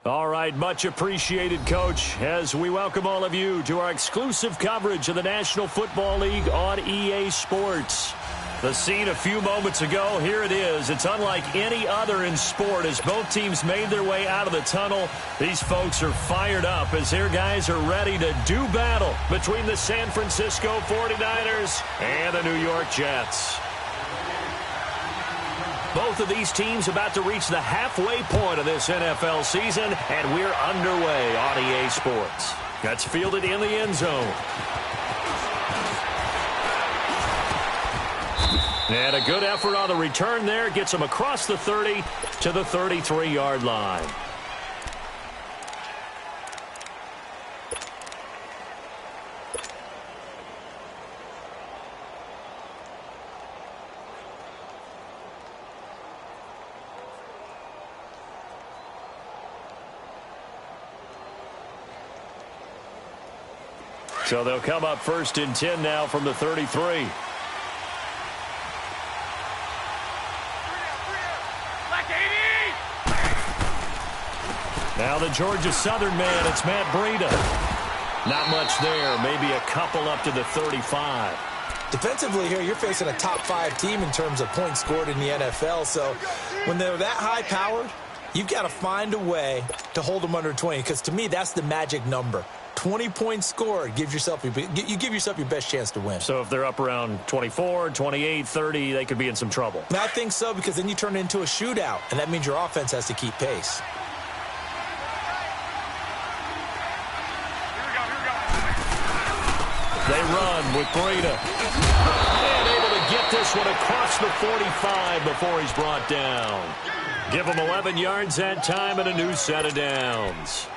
All right, much appreciated, Coach, as we welcome all of you to our exclusive coverage of the National Football League on EA Sports. The scene a few moments ago, here it is. It's unlike any other in sport as both teams made their way out of the tunnel. These folks are fired up as their guys are ready to do battle between the San Francisco 49ers and the New York Jets. Both of these teams about to reach the halfway point of this NFL season, and we're underway on EA Sports. That's fielded in the end zone. And a good effort on the return there gets them across the 30 to the 33-yard line. So they'll come up 1st and 10 now from the 33. Now the Georgia Southern man, it's Matt Breida. Not much there, maybe a couple up to the 35. Defensively here, you're facing a top-5 team in terms of points scored in the NFL, so when they're that high-powered, you've got to find a way to hold them under 20, because to me, that's the magic number. 20 points scored, you give yourself your best chance to win. So if they're up around 24, 28, 30, they could be in some trouble. And I think so, because then you turn it into a shootout, and that means your offense has to keep pace. They run with Breida. And able to get this one across the 45 before he's brought down. Give him 11 yards that time and a new set of downs.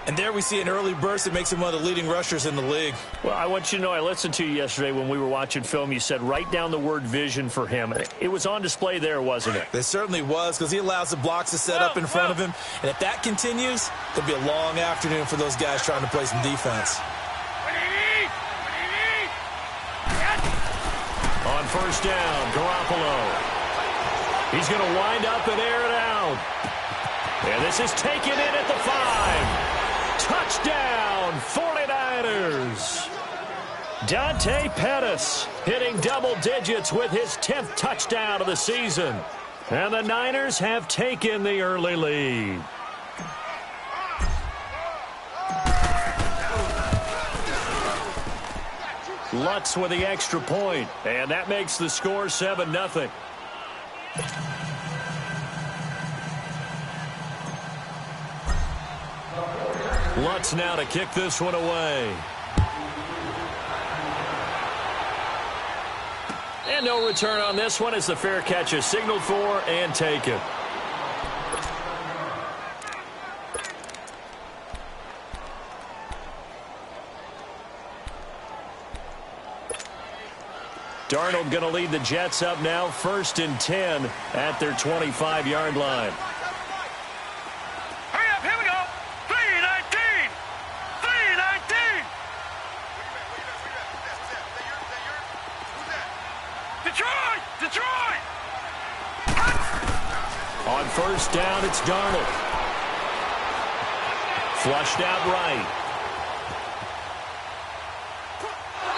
And there we see an early burst that makes him one of the leading rushers in the league. Well, I want you to know, I listened to you yesterday when we were watching film. You said write down the word vision for him. It was on display there, wasn't it? It certainly was, because he allows the blocks to set up in front of him. And if that continues, there'll be a long afternoon for those guys trying to play some defense. On 1st down, Garoppolo. He's going to wind up and air it out. And this is taken in at the 5. Touchdown, 49ers. Dante Pettis hitting double digits with his 10th touchdown of the season. And the Niners have taken the early lead. Lutz with the extra point, and that makes the score 7-0. Lutz now to kick this one away. And no return on this one as the fair catch is signaled for and taken. Darnold going to lead the Jets up now, 1st and 10 at their 25-yard line. Hurry up, here we go. 3-19. 3-19. Detroit! Detroit! On 1st down, it's Darnold. Flushed out right.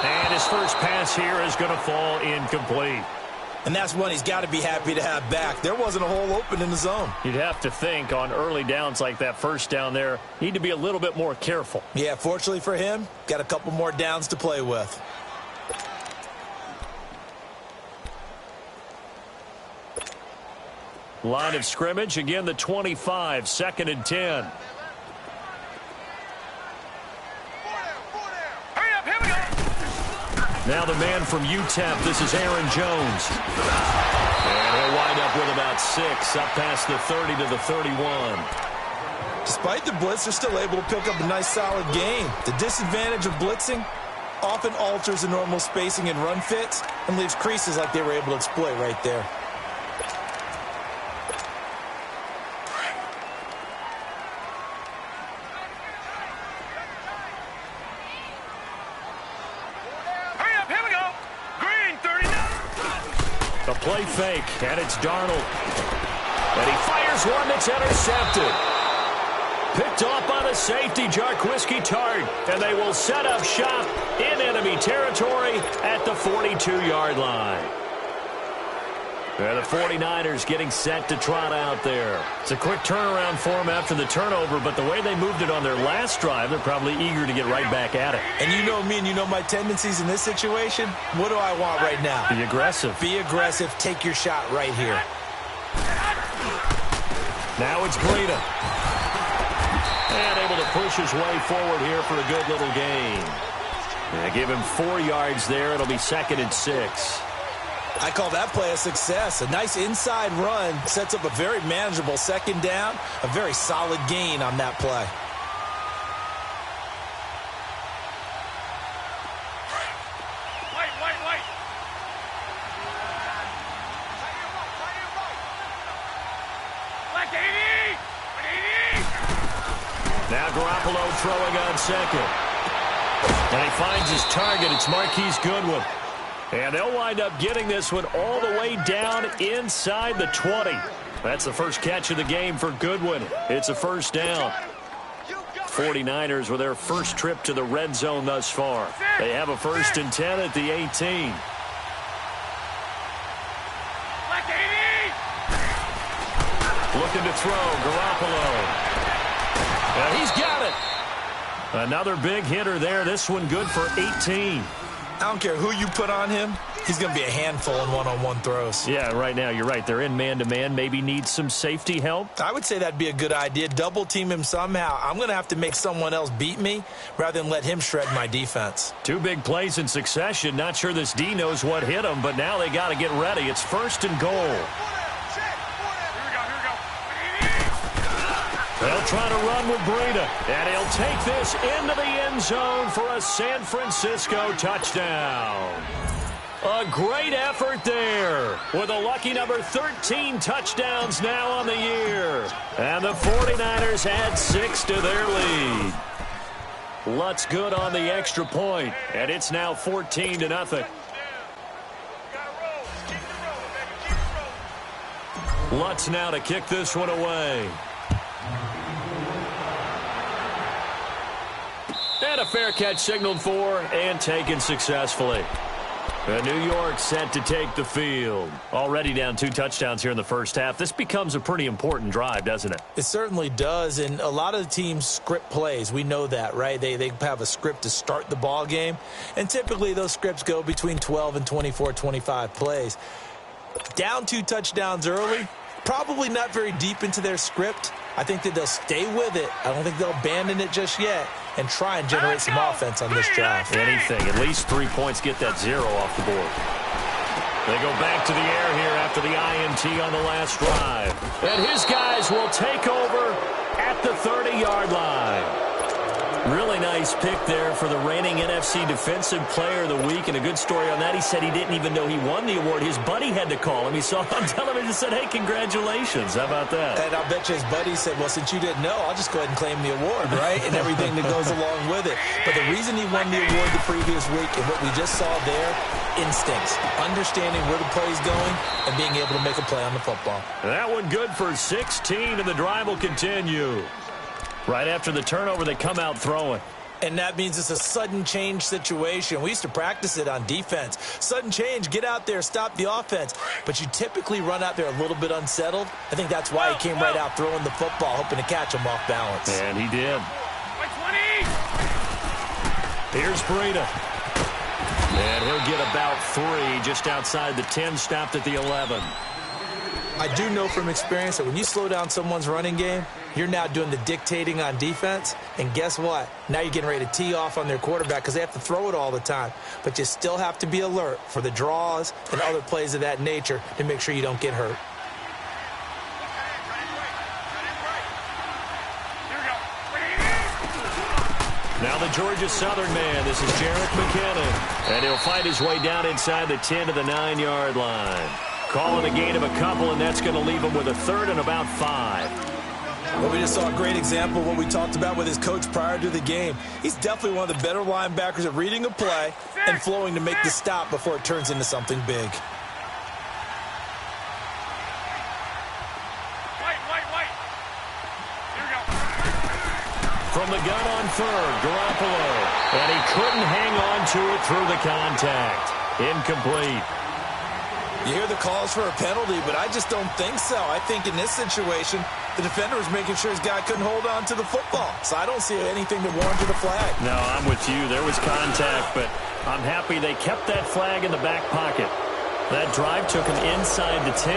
And his first pass here is going to fall incomplete. And that's one he's got to be happy to have back. There wasn't a hole open in the zone. You'd have to think on early downs like that 1st down there, need to be a little bit more careful. Yeah, fortunately for him, got a couple more downs to play with. Line of scrimmage, again the 25, 2nd and 10. Now the man from UTEP, this is Aaron Jones. And he'll wind up with about 6, up past the 30 to the 31. Despite the blitz, they're still able to pick up a nice solid gain. The disadvantage of blitzing often alters the normal spacing and run fits and leaves creases like they were able to exploit right there. The play fake, and it's Darnold. And he fires one that's intercepted. Picked off by the safety, Jarquiski Tart. And they will set up shop in enemy territory at the 42-yard line. And the 49ers getting set to trot out there. It's a quick turnaround for them after the turnover, but the way they moved it on their last drive, they're probably eager to get right back at it. And you know me and you know my tendencies in this situation. What do I want right now? Be aggressive. Be aggressive. Take your shot right here. Now it's Breida. And able to push his way forward here for a good little gain. And give him 4 yards there. It'll be 2nd and 6. I call that play a success. A nice inside run sets up a very manageable 2nd down. A very solid gain on that play. Wait. Black 80! Now Garoppolo throwing on 2nd. And he finds his target. It's Marquise Goodwin. And they'll wind up getting this one all the way down inside the 20. That's the first catch of the game for Goodwin. It's a 1st down. 49ers with their first trip to the red zone thus far. They have a 1st and 10 at the 18. Looking to throw, Garoppolo. And he's got it. Another big hitter there. This one good for 18. I don't care who you put on him. He's going to be a handful in one-on-one throws. Yeah, right now you're right. They're in man-to-man. Maybe need some safety help. I would say that'd be a good idea. Double team him somehow. I'm going to have to make someone else beat me rather than let him shred my defense. 2 big plays in succession. Not sure this D knows what hit him, but now they got to get ready. It's 1st and goal. They'll try to run with Breida, and he'll take this into the end zone for a San Francisco touchdown. A great effort there with a lucky number 13 touchdowns now on the year. And the 49ers add 6 to their lead. Lutz good on the extra point, and it's now 14-0. Lutz now to kick this one away. And a fair catch signaled for and taken successfully. And New York set to take the field. Already down 2 touchdowns here in the first half. This becomes a pretty important drive, doesn't it? It certainly does, and a lot of the teams script plays. We know that, right? They have a script to start the ball game, and typically those scripts go between 12 and 24, 25 plays. Down 2 touchdowns early, probably not very deep into their script. I think that they'll stay with it. I don't think they'll abandon it just yet and try and generate some offense on this drive. Anything. At least 3 points get that 0 off the board. They go back to the air here after the INT on the last drive. And his guys will take over at the 30-yard line. Really nice pick there for the reigning NFC Defensive Player of the Week. And a good story on that. He said he didn't even know he won the award. His buddy had to call him. He saw him on television and said, hey, congratulations. How about that? And I'll bet you his buddy said, well, since you didn't know, I'll just go ahead and claim the award, right? And everything that goes along with it. But the reason he won the award the previous week and what we just saw there, instincts, understanding where the play's going and being able to make a play on the football. That one good for 16, and the drive will continue. Right after the turnover, they come out throwing. And that means it's a sudden change situation. We used to practice it on defense. Sudden change, get out there, stop the offense. But you typically run out there a little bit unsettled. I think that's why he came right out throwing the football, hoping to catch him off balance. And he did. Here's Breida. And he'll get about 3 just outside the 10, stopped at the 11. I do know from experience that when you slow down someone's running game, you're now doing the dictating on defense. And guess what? Now you're getting ready to tee off on their quarterback because they have to throw it all the time. But you still have to be alert for the draws and other plays of that nature to make sure you don't get hurt. Now the Georgia Southern man. This is Jerick McKinnon. And he'll fight his way down inside the 10 to the 9-yard line. Calling a gain of a couple, and that's going to leave him with a 3rd and about 5. Well, we just saw a great example of what we talked about with his coach prior to the game. He's definitely one of the better linebackers at reading a play and flowing to make the stop before it turns into something big. from the gun on third, Garoppolo. And he couldn't hang on to it through the contact. Incomplete. You hear the calls for a penalty, but I just don't think so. I think in this situation, the defender was making sure his guy couldn't hold on to the football. So I don't see anything that warranted a flag. No, I'm with you. There was contact, but I'm happy they kept that flag in the back pocket. That drive took him inside the 10.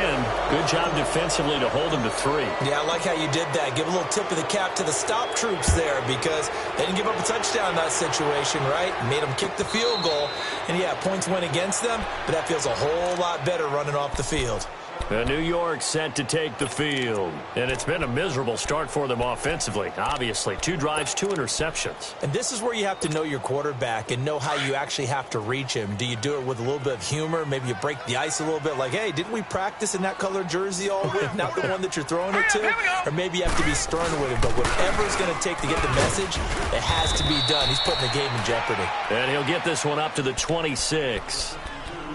Good job defensively to hold him to 3. Yeah, I like how you did that. Give a little tip of the cap to the stop troops there because they didn't give up a touchdown in that situation, right? Made them kick the field goal. And, yeah, points went against them, but that feels a whole lot better running off the field. New York set to take the field. And it's been a miserable start for them offensively. Obviously, 2 drives, 2 interceptions. And this is where you have to know your quarterback and know how you actually have to reach him. Do you do it with a little bit of humor? Maybe you break the ice a little bit like, hey, didn't we practice in that colored jersey all week? Not the one that you're throwing it to? Or maybe you have to be stern with him. But whatever it's going to take to get the message, it has to be done. He's putting the game in jeopardy. And he'll get this one up to the 26.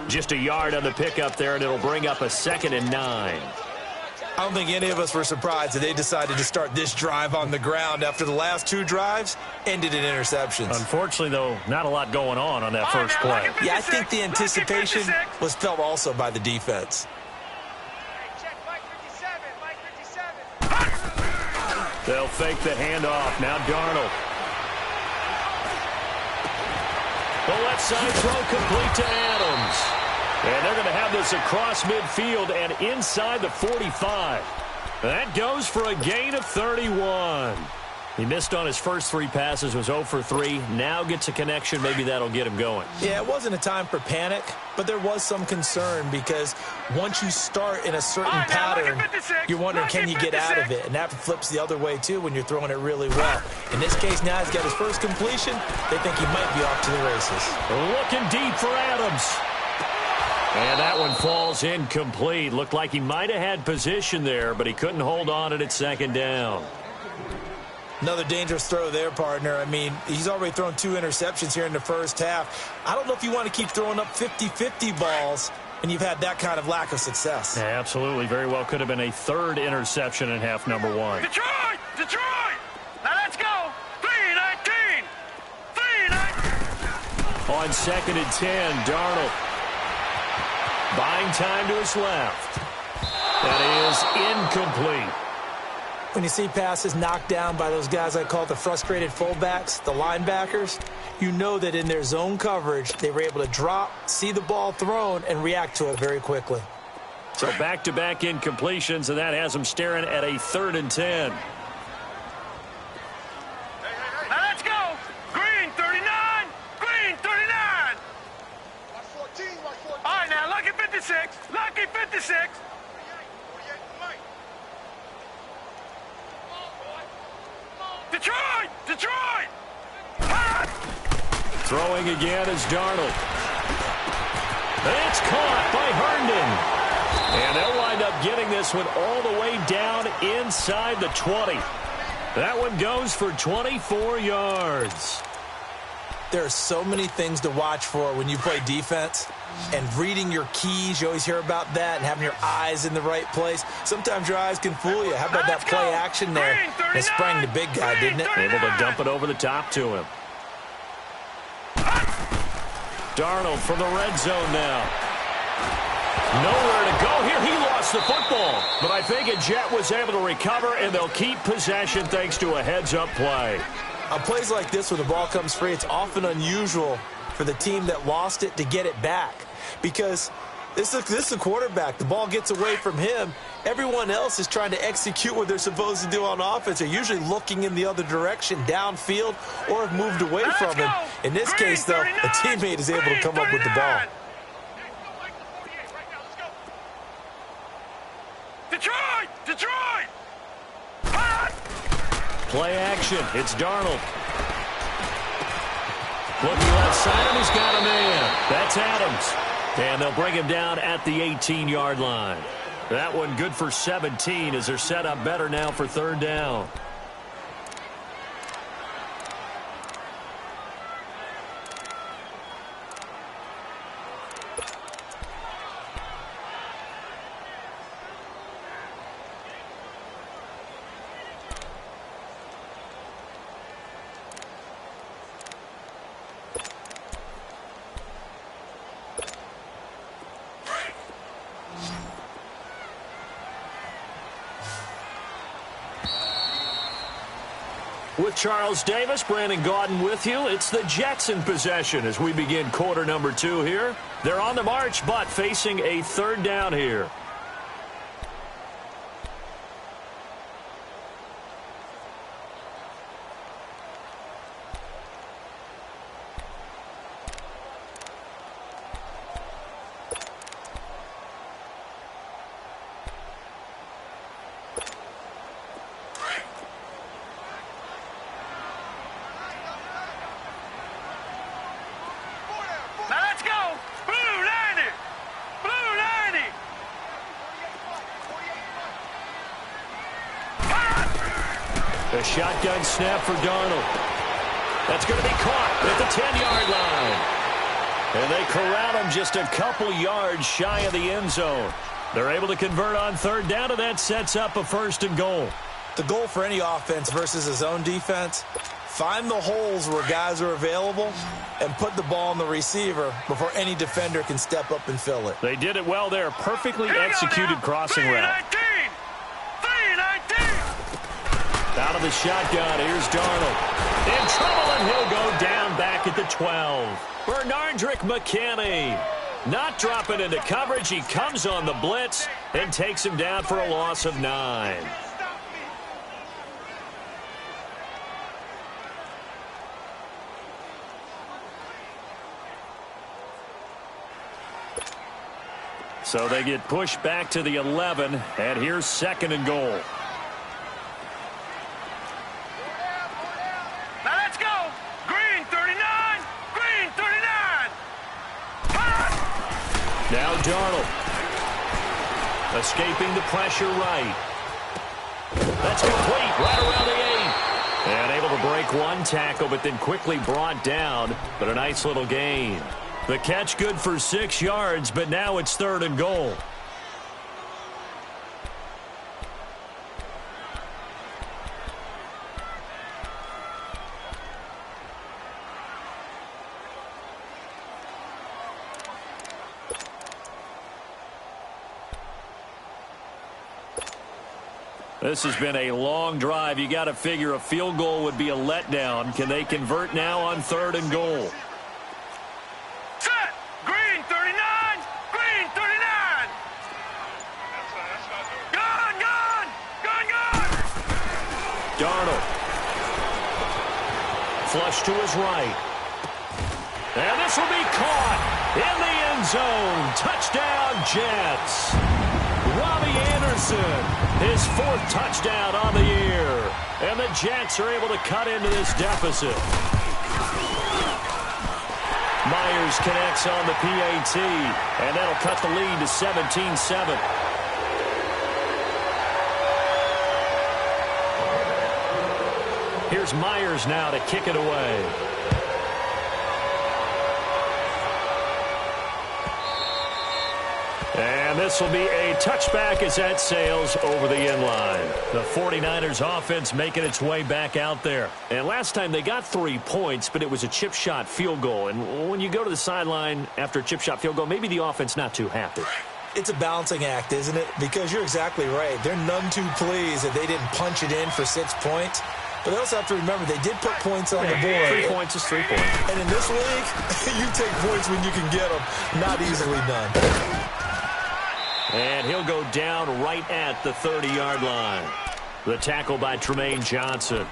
Just a yard on the pickup there, and it'll bring up a 2nd and 9. I don't think any of us were surprised that they decided to start this drive on the ground after the last 2 drives ended in interceptions. Unfortunately, though, not a lot going on that first play. Yeah, I think the anticipation was felt also by the defense. They'll fake the handoff. Now Darnold. The left side throw complete to Adams. And they're going to have this across midfield and inside the 45. That goes for a gain of 31. He missed on his first 3 passes, was 0 for 3. Now gets a connection. Maybe that'll get him going. Yeah, it wasn't a time for panic, but there was some concern because once you start in a certain pattern, you're wondering, can you get out of it? And that flips the other way, too, when you're throwing it really well. In this case, now he's got his first completion. They think he might be off to the races. Looking deep for Adams. And that one falls incomplete. Looked like he might have had position there, but he couldn't hold on at 2nd down. Another dangerous throw there, partner. I mean, he's already thrown 2 interceptions here in the first half. I don't know if you want to keep throwing up 50-50 balls when you've had that kind of lack of success. Yeah, absolutely. Very well could have been a 3rd interception in half number 1. Detroit! Detroit! Now let's go! 3-19! 3-19! On 2nd and 10, Darnold. Buying time to his left. That is incomplete. When you see passes knocked down by those guys I call the frustrated fullbacks, the linebackers, you know that in their zone coverage, they were able to drop, see the ball thrown, and react to it very quickly. So back-to-back incompletions, and that has them staring at a 3rd and 10. Now let's go! Green 39! Green 39! All right, now lucky 56! Lucky 56! Detroit! Detroit! Ah! Throwing again is Darnold. It's caught by Herndon. And they'll wind up getting this one all the way down inside the 20. That one goes for 24 yards. There are so many things to watch for when you play defense. And reading your keys, you always hear about that, and having your eyes in the right place. Sometimes your eyes can fool you. How about that play action there? It sprang the big guy, didn't it? Able to dump it over the top to him. Darnold from the red zone now. Nowhere to go here. He lost the football. But I think a Jet was able to recover, and they'll keep possession thanks to a heads-up play. On plays like this where the ball comes free, it's often unusual for the team that lost it to get it back. Because this is a quarterback. The ball gets away from him. Everyone else is trying to execute what they're supposed to do on offense. They're usually looking in the other direction, downfield, or have moved away from him. In this case, though, a teammate is able to come up with the ball. Detroit! Detroit! Play action. It's Darnold. Looking left side, and he's got a man. That's Adams. And they'll bring him down at the 18-yard line. That one good for 17 as they're set up better now for 3rd down. With Charles Davis, Brandon Gaudin with you. It's the Jets in possession as we begin quarter number 2 here. They're on the march, but facing a third down here. A shotgun snap for Darnold. That's going to be caught at the 10-yard line. And they corral him just a couple yards shy of the end zone. They're able to convert on third down, and that sets up a 1st and goal. The goal for any offense versus his own defense, find the holes where guys are available and put the ball on the receiver before any defender can step up and fill it. They did it well there. Perfectly executed crossing route. Out of the shotgun, here's Darnold. In trouble, and he'll go down back at the 12. Bernardrick McKinney not dropping into coverage. He comes on the blitz and takes him down for a loss of 9. So they get pushed back to the 11, and here's 2nd and goal. Now Darnold, escaping the pressure right. That's complete, right around the 8. And able to break one tackle, but then quickly brought down. But a nice little gain. The catch good for 6 yards, but now it's 3rd and goal. This has been a long drive. You got to figure a field goal would be a letdown. Can they convert now on 3rd and goal? Set! Green 39! Green 39! Gone! Darnold. Flush to his right. And this will be caught in the end zone. Touchdown, Jets. Robbie Anderson, his 4th touchdown on the year. And the Jets are able to cut into this deficit. Myers connects on the PAT, and that'll cut the lead to 17-7. Here's Myers now to kick it away. And this will be a touchback as that sails over the end line. The 49ers offense making its way back out there. And last time they got 3 points, but it was a chip shot field goal. And when you go to the sideline after a chip shot field goal, maybe the offense not too happy. It's a balancing act, isn't it? Because you're exactly right. They're none too pleased that they didn't punch it in for 6 points. But they also have to remember they did put points on the board. 3 points is 3 points. And in this league, you take points when you can get them. Not easily done. And he'll go down right at the 30-yard line. The tackle by Tremaine Johnson.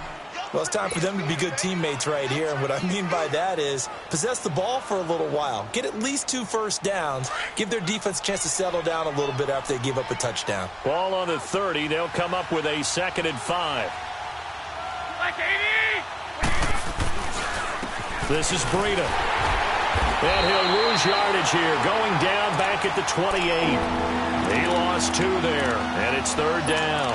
Well, it's time for them to be good teammates right here. And what I mean by that is possess the ball for a little while. Get at least 2 first downs. Give their defense a chance to settle down a little bit after they give up a touchdown. Ball on the 30. They'll come up with a 2nd and 5. This is Breida. And he'll lose yardage here. Going down back at the 28. He lost 2 there. And it's 3rd down.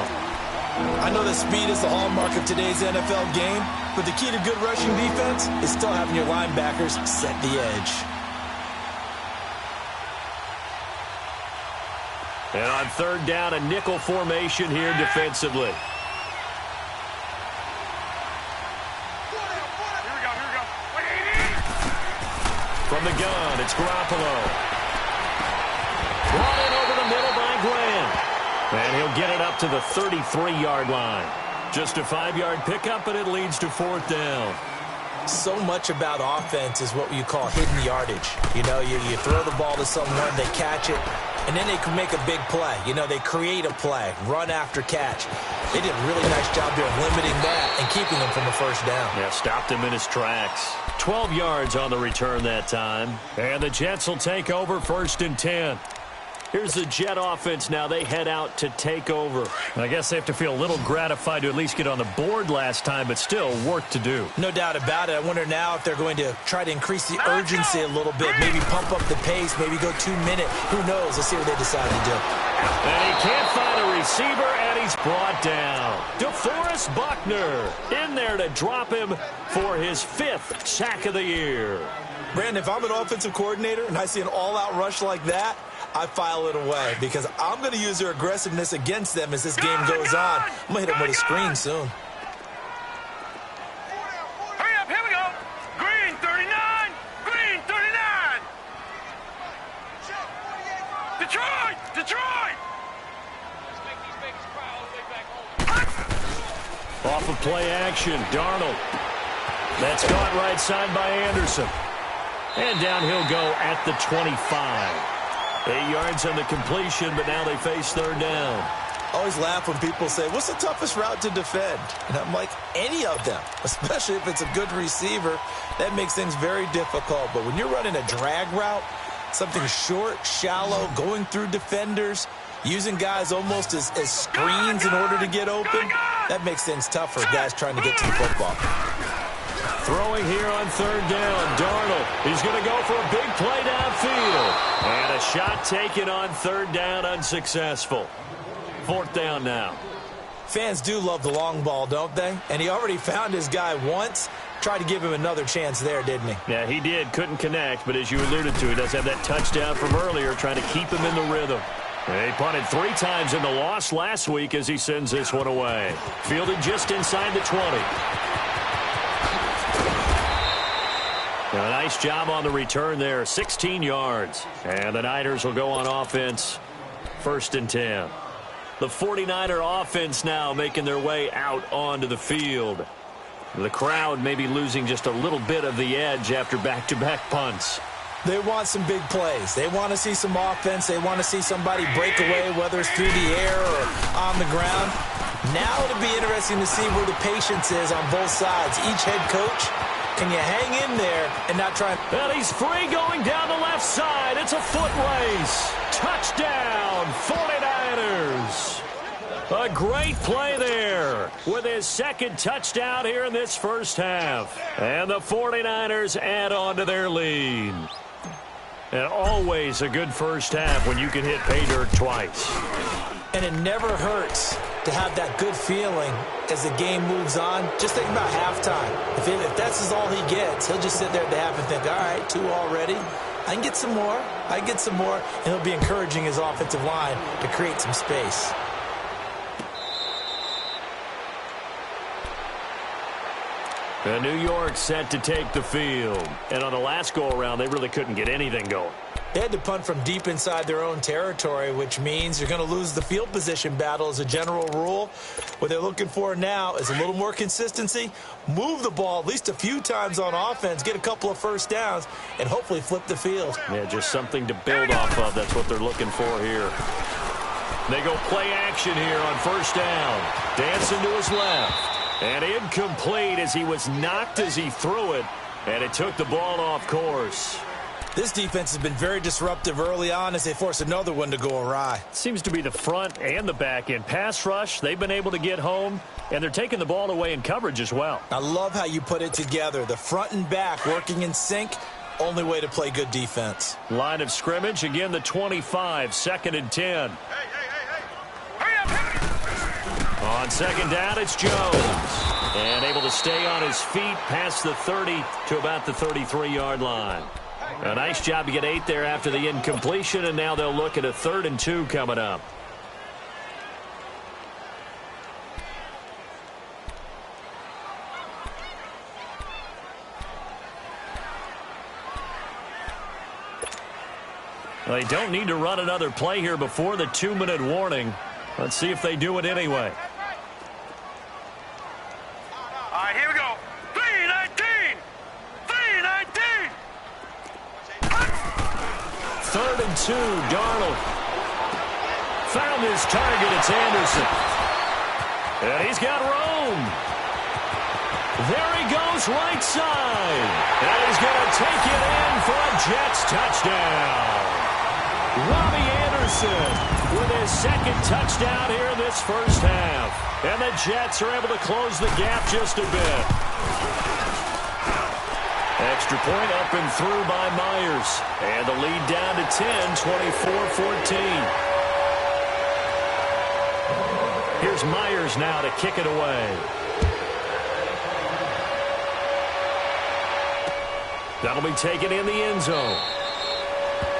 I know that speed is the hallmark of today's NFL game, but the key to good rushing defense is still having your linebackers set the edge. And on 3rd down, a nickel formation here defensively. From the gun, it's Garoppolo. Brought in over the middle by Graham. And he'll get it up to the 33-yard line. Just a 5-yard pickup, and it leads to 4th down. So much about offense is what you call hidden yardage. You know, you throw the ball to someone, they catch it, and then they can make a big play. You know, they create a play, run after catch. They did a really nice job there of limiting that and keeping him from a first down. Yeah, stopped him in his tracks. 12 yards on the return that time. And the Jets will take over 1st and 10. Here's the Jet offense now. They head out to take over. I guess they have to feel a little gratified to at least get on the board last time, but still work to do. No doubt about it. I wonder now if they're going to try to increase the urgency a little bit, maybe pump up the pace, maybe go 2 minute. Who knows? Let's see what they decide to do. And he can't find a receiver, and he's brought down. DeForest Buckner in there to drop him for his 5th sack of the year. Brandon, if I'm an offensive coordinator and I see an all-out rush like that, I file it away because I'm going to use their aggressiveness against them as this game goes on. I'm going to hit them with a screen soon. Hurry up, here we go. Green 39, green 39. Detroit, Detroit. Off of play action, Darnold. That's caught right side by Anderson. And down he'll go at the 25. 8 yards on the completion, but now they face 3rd down. I always laugh when people say, what's the toughest route to defend? And I'm like, any of them, especially if it's a good receiver. That makes things very difficult. But when you're running a drag route, something short, shallow, going through defenders, using guys almost as screens in order to get open, that makes things tough for guys trying to get to the football. Throwing here on 3rd down, Darnold. He's going to go for a big play downfield. And a shot taken on 3rd down, unsuccessful. 4th down now. Fans do love the long ball, don't they? And he already found his guy once. Tried to give him another chance there, didn't he? Yeah, he did. Couldn't connect, but as you alluded to, he does have that touchdown from earlier, trying to keep him in the rhythm. He punted 3 times in the loss last week as he sends this one away. Fielded just inside the 20. A nice job on the return there, 16 yards. And the Niners will go on offense, 1st and 10. The 49er offense now making their way out onto the field. The crowd may be losing just a little bit of the edge after back-to-back punts. They want some big plays. They want to see some offense. They want to see somebody break away, whether it's through the air or on the ground. Now it'll be interesting to see where the patience is on both sides. Each head coach, can you hang in there and not try? And he's free going down the left side. It's a foot race. Touchdown, 49ers. A great play there with his 2nd touchdown here in this first half. And the 49ers add on to their lead. And always a good first half when you can hit pay dirt twice. And it never hurts to have that good feeling as the game moves on. Just think about halftime. If that's all he gets, he'll just sit there at the half and think, all right, 2 already. I can get some more. I can get some more. And he'll be encouraging his offensive line to create some space. And New York set to take the field. And on the last go-around, they really couldn't get anything going. They had to punt from deep inside their own territory, which means you're going to lose the field position battle as a general rule. What they're looking for now is a little more consistency, move the ball at least a few times on offense, get a couple of first downs, and hopefully flip the field. Yeah, just something to build off of. That's what they're looking for here. They go play action here on 1st down. Dancing to his left. And incomplete as he was knocked as he threw it. And it took the ball off course. This defense has been very disruptive early on as they force another one to go awry. Seems to be the front and the back end. Pass rush, they've been able to get home, and they're taking the ball away in coverage as well. I love how you put it together. The front and back working in sync. Only way to play good defense. Line of scrimmage, again the 25, 2nd and 10. Hurry up. On 2nd down, it's Jones. And able to stay on his feet past the 30 to about the 33-yard line. A nice job to get 8 there after the incompletion, and now they'll look at a 3rd and 2 coming up. They don't need to run another play here before the 2-minute warning. Let's see if they do it anyway. right, here we go. 3-19. 3-19. 3rd and 2, Darnold. Found his target, it's Anderson. And he's got Rome. There he goes, right side. And he's going to take it in for a Jets touchdown. Robbie Anderson with his 2nd touchdown here in this first half. And the Jets are able to close the gap just a bit. Extra point up and through by Myers. And the lead down to 10, 24-14. Here's Myers now to kick it away. That'll be taken in the end zone.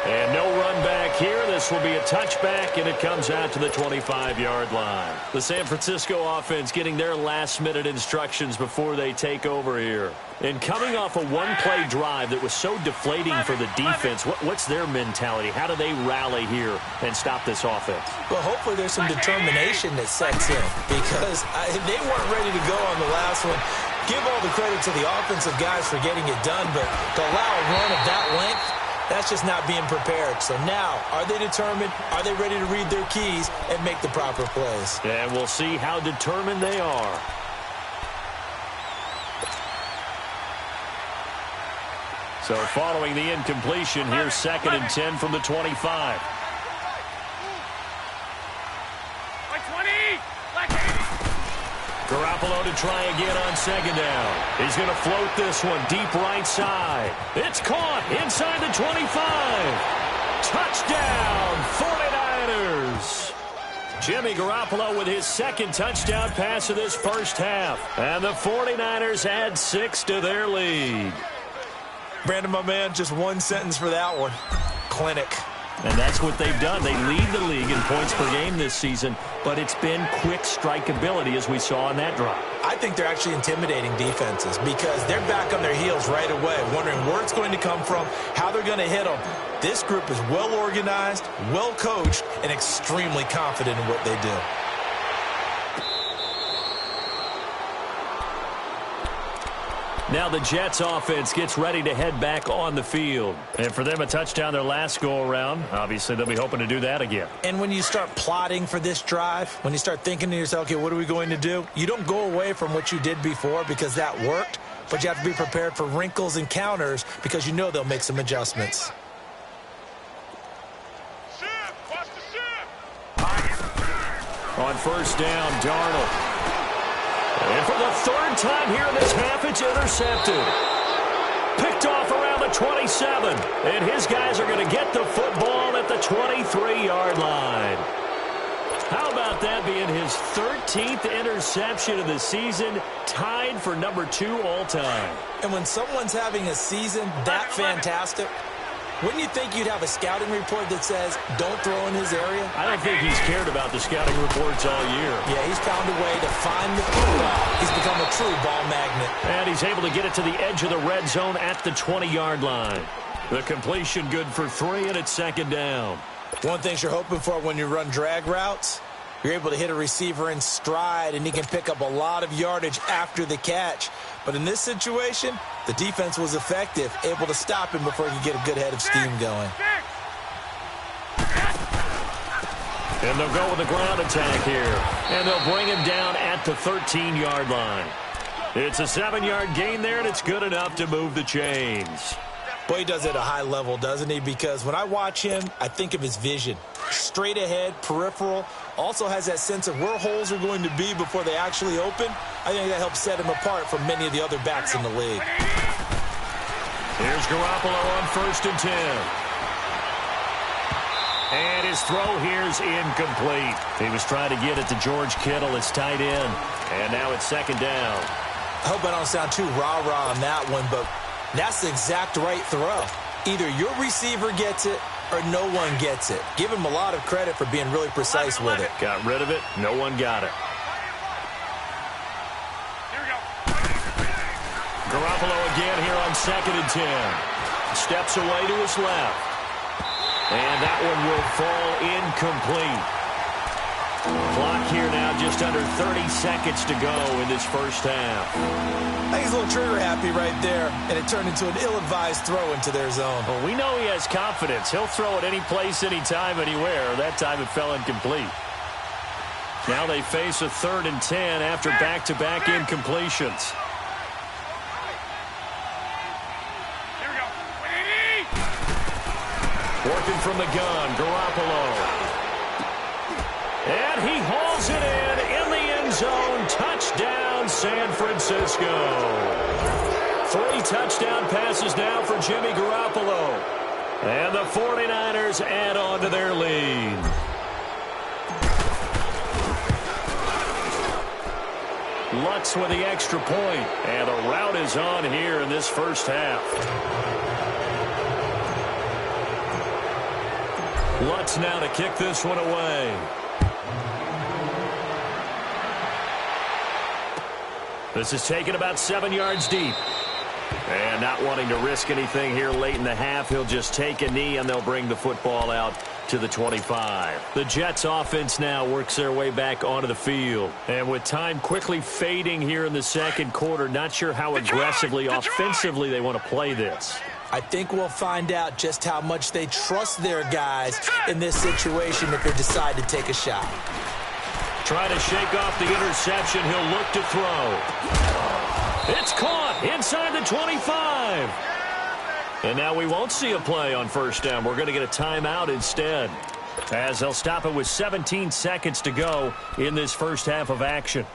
And no run back here. This will be a touchback, and it comes out to the 25-yard line. The San Francisco offense getting their last-minute instructions before they take over here. And coming off a one-play drive that was so deflating for the defense, what's their mentality? How do they rally here and stop this offense? Well, hopefully there's some determination that sets in because they weren't ready to go on the last one. Give all the credit to the offensive guys for getting it done, but to allow a run of that length, that's just not being prepared. So now, are they determined? Are they ready to read their keys and make the proper plays? And we'll see how determined they are. So following the incompletion, here's 2nd and 10 from the 25. Garoppolo to try again on 2nd down. He's going to float this one deep right side. It's caught inside the 25. Touchdown, 49ers. Jimmy Garoppolo with his 2nd touchdown pass of this first half. And the 49ers add 6 to their lead. Brandon, my man, just one sentence for that one. Clinic. And that's what they've done. They lead the league in points per game this season, but it's been quick strikeability as we saw on that drive. I think they're actually intimidating defenses because they're back on their heels right away, wondering where it's going to come from, how they're going to hit them. This group is well organized, well coached, and extremely confident in what they do. Now the Jets offense gets ready to head back on the field. And for them, a touchdown their last go-around. Obviously, they'll be hoping to do that again. And when you start plotting for this drive, when you start thinking to yourself, okay, what are we going to do? You don't go away from what you did before because that worked, but you have to be prepared for wrinkles and counters because you know they'll make some adjustments. On 1st down, Darnold. And for the 3rd time here in this half, it's intercepted. Picked off around the 27. And his guys are going to get the football at the 23-yard line. How about that being his 13th interception of the season, tied for number 2 all-time. And when someone's having a season that fantastic, wouldn't you think you'd have a scouting report that says, don't throw in his area? I don't think he's cared about the scouting reports all year. Yeah, he's found a way to find the football. He's become a true ball magnet. And he's able to get it to the edge of the red zone at the 20-yard line. The completion good for 3, and it's 2nd down. One thing you're hoping for when you run drag routes, you're able to hit a receiver in stride, and he can pick up a lot of yardage after the catch. But in this situation, the defense was effective, able to stop him before he could get a good head of steam going. And they'll go with the ground attack here. And they'll bring him down at the 13-yard line. It's a 7-yard gain there, and it's good enough to move the chains. Boy, he does it at a high level, doesn't he? Because when I watch him, I think of his vision. Straight ahead, peripheral. Also has that sense of where holes are going to be before they actually open. I think that helps set him apart from many of the other backs in the league. Here's Garoppolo on 1st and 10. And his throw here's incomplete. He was trying to get it to George Kittle, his tight end. And now it's 2nd down. I hope I don't sound too rah-rah on that one, but that's the exact right throw. Either your receiver gets it or no one gets it. Give him a lot of credit for being really precise with it. Got rid of it. No one got it. Garoppolo again here on 2nd and 10. Steps away to his left. And that one will fall incomplete. Clock here now, just under 30 seconds to go in this first half. I think he's a little trigger happy right there, and it turned into an ill-advised throw into their zone. Well, we know he has confidence. He'll throw it any place, anytime, anywhere. That time it fell incomplete. Now they face a 3rd and 10 after back-to-back incompletions. Working from the gun, Garoppolo. And he hauls it in the end zone. Touchdown, San Francisco. 3 touchdown passes now for Jimmy Garoppolo. And the 49ers add on to their lead. Lutz with the extra point. And the rout is on here in this first half. Lutz now to kick this one away. This is taken about 7 yards deep. And not wanting to risk anything here late in the half, he'll just take a knee and they'll bring the football out to the 25. The Jets offense now works their way back onto the field. And with time quickly fading here in the second quarter, not sure how aggressively, offensively they want to play this. I think we'll find out just how much they trust their guys in this situation if they decide to take a shot. Trying to shake off the interception. He'll look to throw. It's caught inside the 25. And now we won't see a play on first down. We're going to get a timeout instead, as they'll stop it with 17 seconds to go in this first half of action.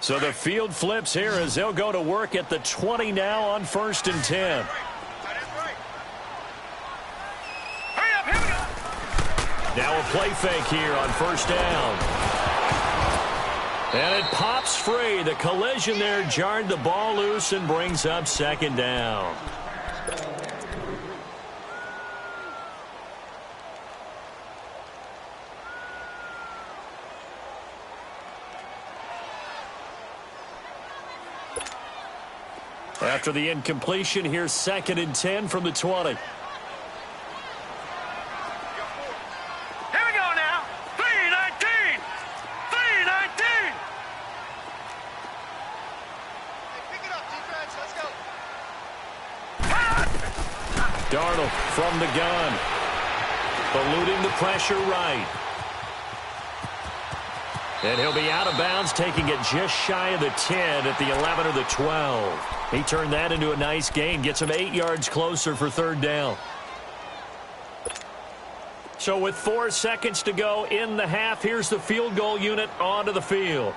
So the field flips here as they'll go to work at the 20 now on 1st and 10. Now a play fake here on first down. And it pops free. The collision there jarred the ball loose and brings up 2nd down. After the incompletion, here's 2nd and 10 from the 20. Darnold from the gun. Eluding the pressure right. And he'll be out of bounds, taking it just shy of the 10 at the 11 or the 12. He turned that into a nice gain. Gets him 8 yards closer for 3rd down. So with 4 seconds to go in the half, here's the field goal unit onto the field.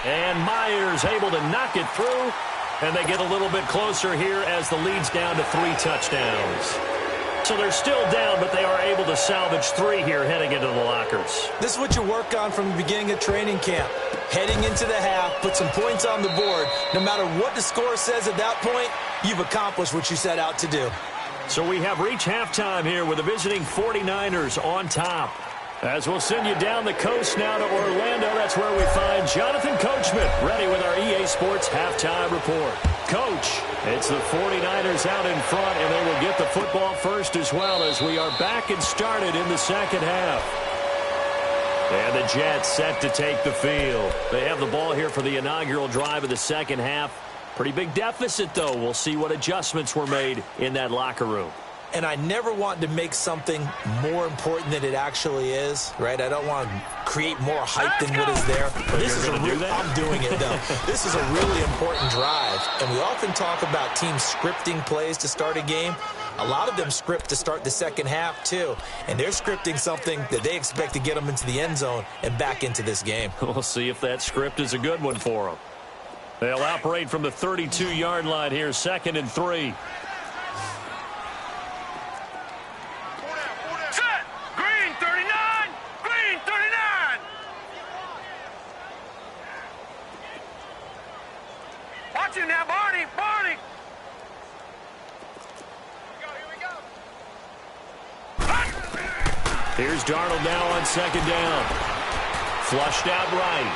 And Myers able to knock it through. And they get a little bit closer here as the lead's down to 3 touchdowns. So they're still down, but they are able to salvage 3 here heading into the lockers. This is what you work on from the beginning of training camp. Heading into the half, put some points on the board. No matter what the score says at that point, you've accomplished what you set out to do. So we have reached halftime here with the visiting 49ers on top. As we'll send you down the coast now to Orlando, that's where we find Jonathan Coachman ready with our EA Sports Halftime Report. Coach, it's the 49ers out in front, and they will get the football first as well as we are back and started in the second half. And the Jets set to take the field. They have the ball here for the inaugural drive of the second half. Pretty big deficit, though. We'll see what adjustments were made in that locker room. And I never want to make something more important than it actually is, right? I don't want to create more hype than what is there. But this is I'm doing it, though. This is a really important drive. And we often talk about teams scripting plays to start a game. A lot of them script to start the second half, too. And they're scripting something that they expect to get them into the end zone and back into this game. We'll see if that script is a good one for them. They'll operate from the 32-yard line here, 2nd and 3. Now, Barney! Here we go! Here's Darnold now on 2nd down. Flushed out right.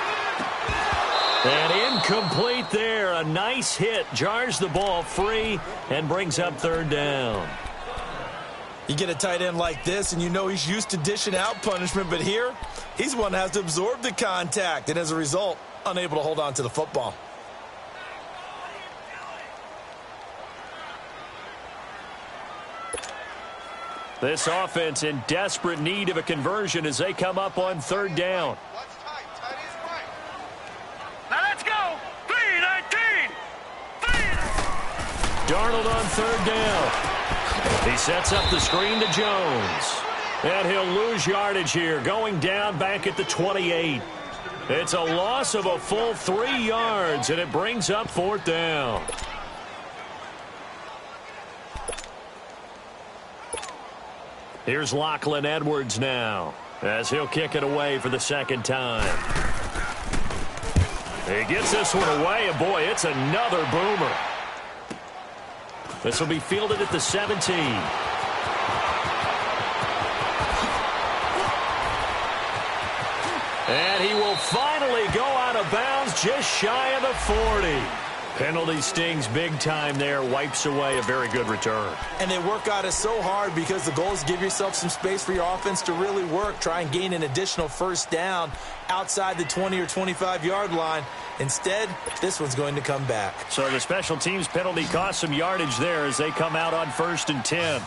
And incomplete there. A nice hit. Jars the ball free and brings up third down. You get a tight end like this, and you know he's used to dishing out punishment, but here, he's one that has to absorb the contact, and as a result, unable to hold on to the football. This offense in desperate need of a conversion as they come up on third down. Now let's go. 3-19. Darnold on third down. He sets up the screen to Jones. And he'll lose yardage here, going down back at the 28. It's a loss of a full 3 yards, and it brings up fourth down. Here's Lachlan Edwards now, as he'll kick it away for the second time. He gets this one away, and boy, it's another boomer. This will be fielded at the 17. And he will finally go out of bounds just shy of the 40. Penalty stings big time there, wipes away a very good return. And they work out it so hard because the goal is give yourself some space for your offense to really work, try and gain an additional first down outside the 20 or 25-yard line. Instead, this one's going to come back. So the special teams penalty cost some yardage there as they come out on 1st and 10.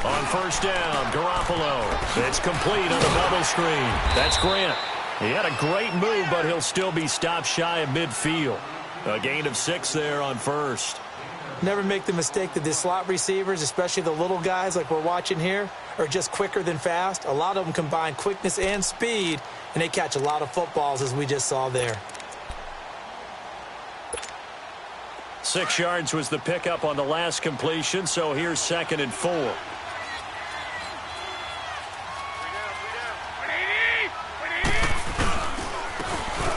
On first down, Garoppolo. It's complete on a bubble screen. That's Grant. He had a great move, but he'll still be stopped shy of midfield. A gain of 6 there on first. Never make the mistake that the slot receivers, especially the little guys like we're watching here, are just quicker than fast. A lot of them combine quickness and speed, and they catch a lot of footballs, as we just saw there. 6 yards was the pickup on the last completion, so here's 2nd and 4.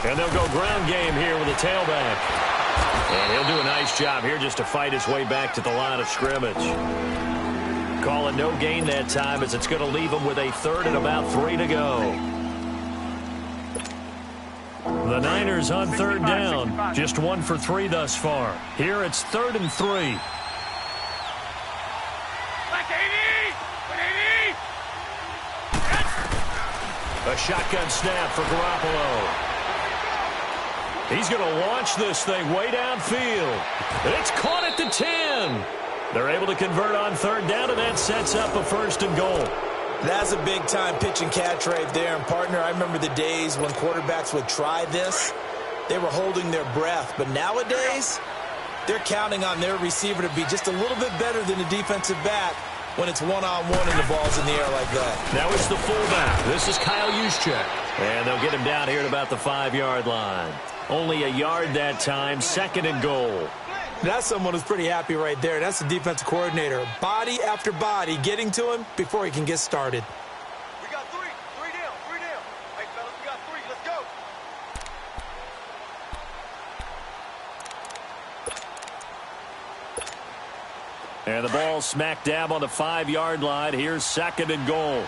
And they'll go ground game here with a tailback. And he'll do a nice job here just to fight his way back to the line of scrimmage. Call it no gain that time as it's going to leave him with a 3rd and about 3 to go. The Niners on 3rd down. Just 1 for 3 thus far. Here it's 3rd and 3. A shotgun snap for Garoppolo. He's going to launch this thing way downfield. It's caught at the 10. They're able to convert on 3rd down, and that sets up a 1st and goal. That's a big-time pitch and catch right there. And, partner, I remember the days when quarterbacks would try this. They were holding their breath. But nowadays, they're counting on their receiver to be just a little bit better than the defensive back when it's one-on-one and the ball's in the air like that. Now it's the fullback. This is Kyle Juszczyk. And they'll get him down here at about the 5-yard line. Only a yard that time, 2nd and goal. That's someone who's pretty happy right there. That's the defensive coordinator. Body after body getting to him before he can get started. We got 3. 3 down. 3 down. Hey, fellas, we got 3. Let's go. And the ball smack dab on the 5-yard line. Here's 2nd and goal.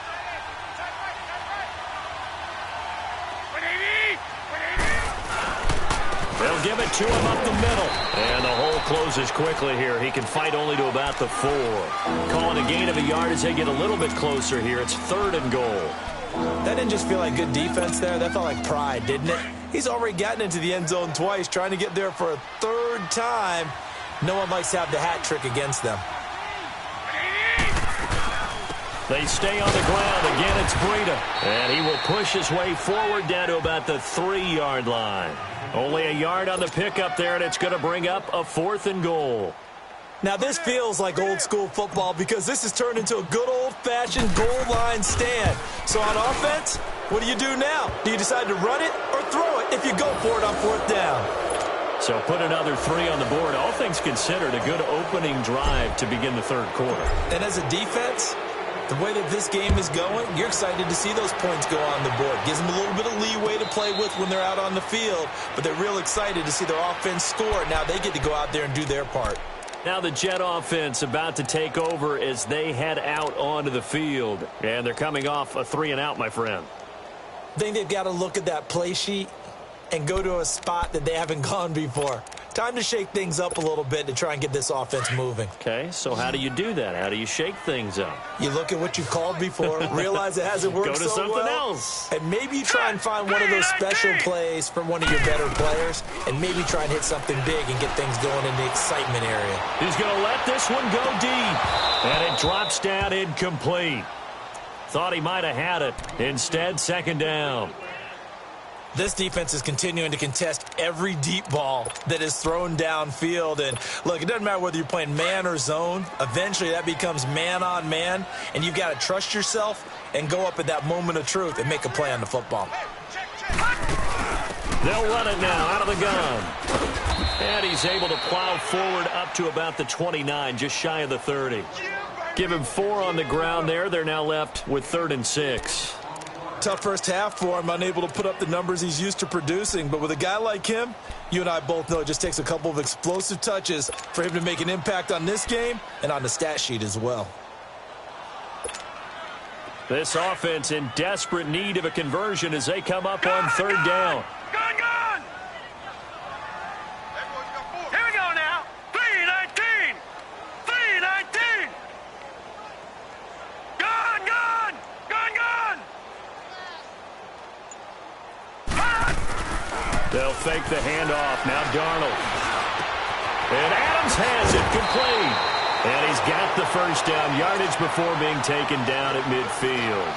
They'll give it to him up the middle. And the hole closes quickly here. He can fight only to about the 4. Calling a gain of a yard as they get a little bit closer here. It's 3rd and goal. That didn't just feel like good defense there. That felt like pride, didn't it? He's already gotten into the end zone twice, trying to get there for a 3rd time. No one likes to have the hat trick against them. They stay on the ground. Again, it's Breida. And he will push his way forward down to about the 3-yard line. Only a yard on the pickup there, and it's going to bring up a 4th and goal. Now, this feels like old-school football because this has turned into a good old-fashioned goal line stand. So on offense, what do you do now? Do you decide to run it or throw it if you go for it on 4th down? So put another 3 on the board. All things considered, a good opening drive to begin the 3rd quarter. And as a defense, the way that this game is going, you're excited to see those points go on the board. Gives them a little bit of leeway to play with when they're out on the field, but they're real excited to see their offense score. Now they get to go out there and do their part. Now the Jet offense about to take over as they head out onto the field. And they're coming off a 3-and-out, my friend. I think they've got to look at that play sheet and go to a spot that they haven't gone before. Time to shake things up a little bit to try and get this offense moving. Okay, so how do you do that? How do you shake things up? You look at what you've called before, realize it hasn't worked Go to so something well, else. and maybe try and find one of those special plays from one of your better players, and maybe try and hit something big and get things going in the excitement area. He's going to let this one go deep, and it drops down incomplete. Thought he might have had it. Instead, second down. This defense is continuing to contest every deep ball that is thrown downfield. And, look, it doesn't matter whether you're playing man or zone. Eventually, that becomes man on man, and you've got to trust yourself and go up at that moment of truth and make a play on the football. They'll run it now out of the gun. And he's able to plow forward up to about the 29, just shy of the 30. Give him 4 on the ground there. They're now left with 3rd and 6. Tough first half for him, unable to put up the numbers he's used to producing. But with a guy like him, you and I both know it just takes a couple of explosive touches for him to make an impact on this game and on the stat sheet as well. This offense in desperate need of a conversion as they come up on 3rd down. Gone! Here we go now. 3-19. 3-19. Gone! They'll fake the handoff. Now Darnold. And Adams has it complete. And he's got the first down yardage before being taken down at midfield.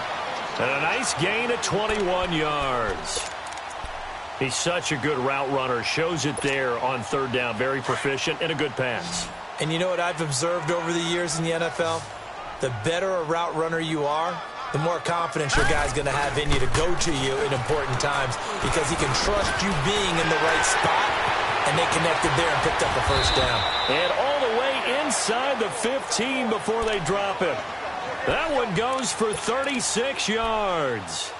And a nice gain of 21 yards. He's such a good route runner. Shows it there on 3rd down. Very proficient and a good pass. And you know what I've observed over the years in the NFL? The better a route runner you are, the more confidence your guy's going to have in you to go to you in important times because he can trust you being in the right spot, and they connected there and picked up a first down. And all the way inside the 15 before they drop it. That one goes for 36 yards.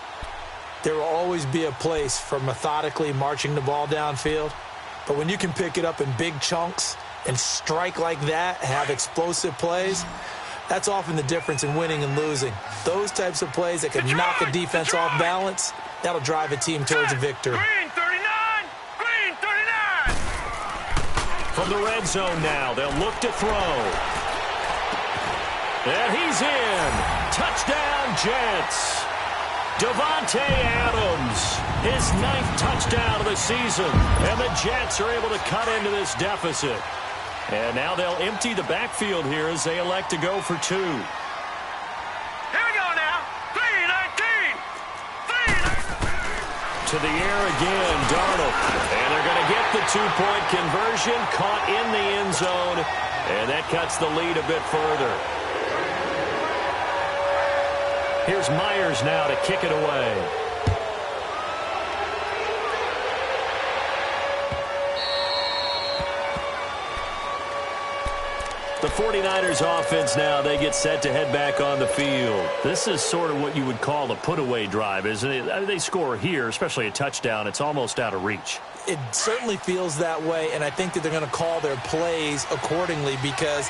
There will always be a place for methodically marching the ball downfield, but when you can pick it up in big chunks and strike like that, have explosive plays, that's often the difference in winning and losing. Those types of plays that can knock a defense off balance, that'll drive a team towards a victory. Green 39. Green 39. From the red zone now, they'll look to throw. And he's in. Touchdown, Jets. Davante Adams, his 9th touchdown of the season. And the Jets are able to cut into this deficit. And now they'll empty the backfield here as they elect to go for 2. Here we go now. 3-19. 3-19. To the air again, Darnold. And they're going to get the 2-point conversion, caught in the end zone. And that cuts the lead a bit further. Here's Myers now to kick it away. The 49ers offense now, they get set to head back on the field. This is sort of what you would call a put-away drive, isn't it? They score here, especially a touchdown. It's almost out of reach. It certainly feels that way, and I think that they're going to call their plays accordingly because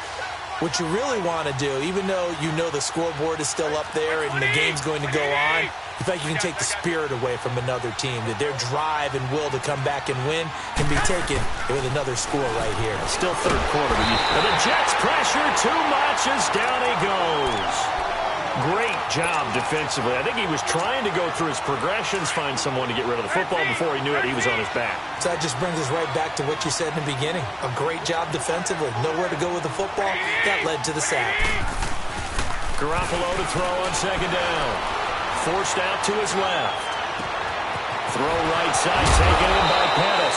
what you really want to do, even though you know the scoreboard is still up there and the game's going to go on, in fact, you can take the spirit away from another team, that their drive and will to come back and win can be taken with another score right here. Still 3rd quarter. And the Jets pressure too much as down he goes. Great job defensively. I think he was trying to go through his progressions, find someone to get rid of the football. Before he knew it, he was on his back. So that just brings us right back to what you said in the beginning. A great job defensively. Nowhere to go with the football. That led to the sack. Garoppolo to throw on 2nd down. Forced out to his left. Throw right side, taken in by Pettis.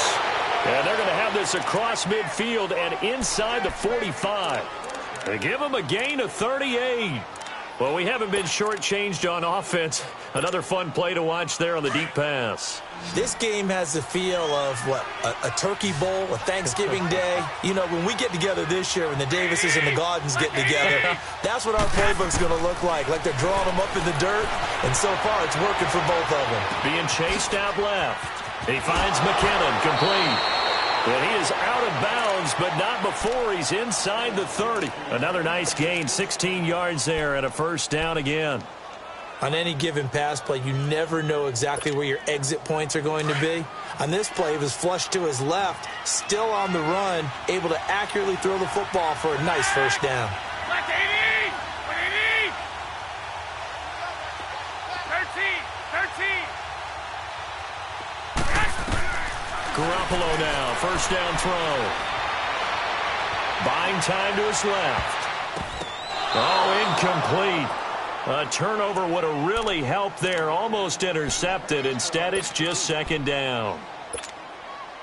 And they're going to have this across midfield and inside the 45. They give him a gain of 38. Well, we haven't been shortchanged on offense. Another fun play to watch there on the deep pass. This game has the feel of, what, a turkey bowl, a Thanksgiving day. You know, when we get together this year, when the Davises and the Gaudens get together, that's what our playbook's going to look like they're drawing them up in the dirt, and so far it's working for both of them. Being chased out left. He finds McKinnon, complete. And he is out of bounds, but not before he's inside the 30. Another nice gain, 16 yards there and a first down again. On any given pass play, you never know exactly where your exit points are going to be. On this play, he was flushed to his left, still on the run, able to accurately throw the football for a nice first down. Left 80! 180! 13! Garoppolo now, first down throw. Buying time to his left. Oh, incomplete. A turnover would have really helped there, almost intercepted. Instead, it's just second down.